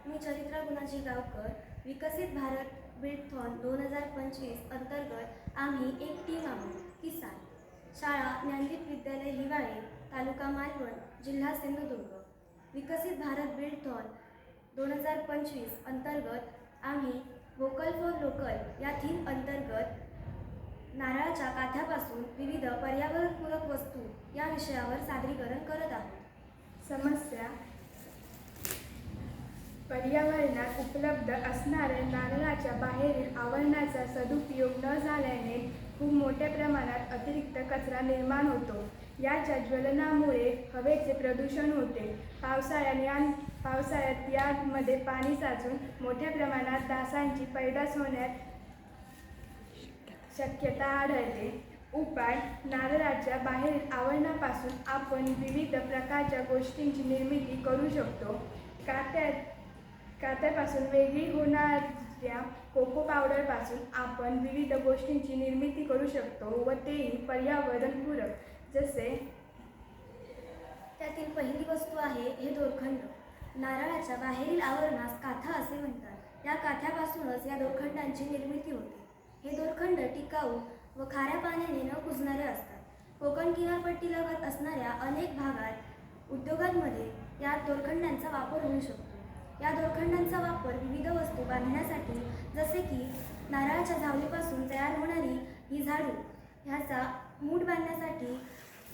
मी चरित्रा गुणाजी गावकर. विकसित भारत बिल्डथॉन 2025 अंतर्गत आम्ही एक टीम आहोत. किसान शाळा ज्ञानदीप विद्यालय हिवाळे, तालुका मालवण, जिल्हा सिंधुदुर्ग. विकसित भारत बिल्डथॉन 2025 अंतर्गत आम्ही व्होकल फॉर लोकल या थीम अंतर्गत नारळाच्या काथ्यापासून विविध पर्यावरणपूरक वस्तू या विषयावर सादरीकरण करत आहोत. समस्या: पर्यावरणात उपलब्ध असणाऱ्या नारळाच्या बाहेरील आवरणाचा सदुपयोग न झाल्याने खूप मोठ्या प्रमाणात अतिरिक्त कचरा निर्माण होतो. याच्या ज्वलनामुळे हवेचे प्रदूषण होते. पावसाळ्यात यामध्ये पाणी साचून मोठ्या प्रमाणात डासांची पैदास होण्यास शक्यता आढळते. उपाय: नारळाच्या बाहेरील आवरणापासून आपण विविध प्रकारच्या गोष्टींची निर्मिती करू शकतो. काथ्यापासून वेगळी होणाऱ्या कोको पावडरपासून आपण विविध गोष्टींची निर्मिती करू शकतो व तेही पर्यावरणपूरक. जसे त्यातील पहिली वस्तू आहे हे दोरखंड. नारळाच्या बाहेरील आवरणास काथा असे म्हणतात. या काथ्यापासूनच या दोरखंडांची निर्मिती होते. हे दोरखंड टिकाऊ व खाऱ्या पाण्याने न कुजणारे असतात. कोकण किनारपट्टीलगत असणाऱ्या अनेक भागात उद्योगांमध्ये या दोरखंडांचा वापर होऊ शकतो. या दोरखंडांचा वापर विविध वस्तू बांधण्यासाठी, जसे की नारळाच्या झावळीपासून तयार होणारी ही झाडू ह्याचा मूठ बांधण्यासाठी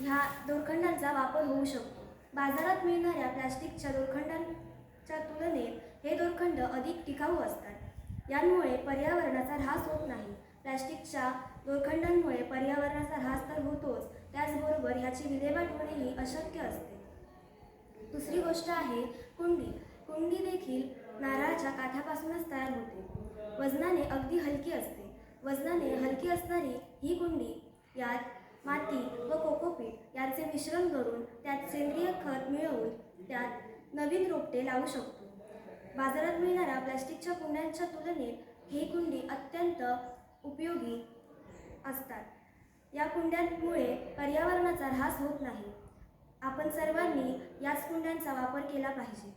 ह्या दोरखंडांचा वापर होऊ शकतो. बाजारात मिळणाऱ्या प्लास्टिकच्या दोरखंडांच्या तुलनेत हे दोरखंड अधिक टिकाऊ असतात. यांमुळे पर्यावरणाचा ऱ्हास होत नाही. प्लास्टिकच्या दोरखंडांमुळे पर्यावरणाचा ऱ्हास तर होतोच, त्याचबरोबर ह्याची विल्हेवाट होणेही अशक्य असते. दुसरी गोष्ट आहे कुंडी. कुंडी देखील नारळाच्या काथ्यापासूनच तयार होते. वजनाने अगदी हलकी असते. वजनाने हलकी असणारी ही कुंडी यात माती व कोकोपीट यांचे मिश्रण करून त्यात सेंद्रिय खत मिळवून त्यात नवीन रोपटे लावू शकतो. बाजारात मिळणाऱ्या प्लास्टिकच्या कुंड्यांच्या तुलनेत ही कुंडी अत्यंत उपयोगी असतात. या कुंड्यांमुळे पर्यावरणाचा ऱ्हास होत नाही. आपण सर्वांनी याच कुंड्यांचा वापर केला पाहिजे.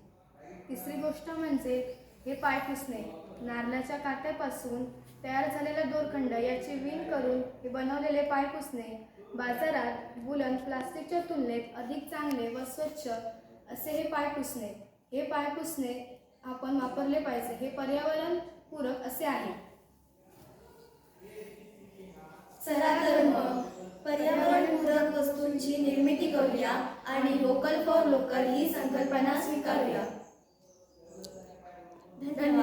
तिसरी गोष्ट म्हणजे हे पाय पुसणे. नारळाच्या काथ्यापासून तयार झालेला दोरखंड याची विण करून हे बनवलेले पाय पुसणे बाजारात वूलन प्लास्टिकच्या तुलनेत अधिक चांगले व स्वच्छ असे हे पाय पुसणे. हे पाय पुसणे आपण वापरले पाहिजे. हे पर्यावरण पूरक असे आहे. चला तर मग पर्यावरणपूरक वस्तूंची निर्मिती करूया आणि व्होकल फॉर लोकल ही संकल्पना स्वीकारूया. धन्यवाद.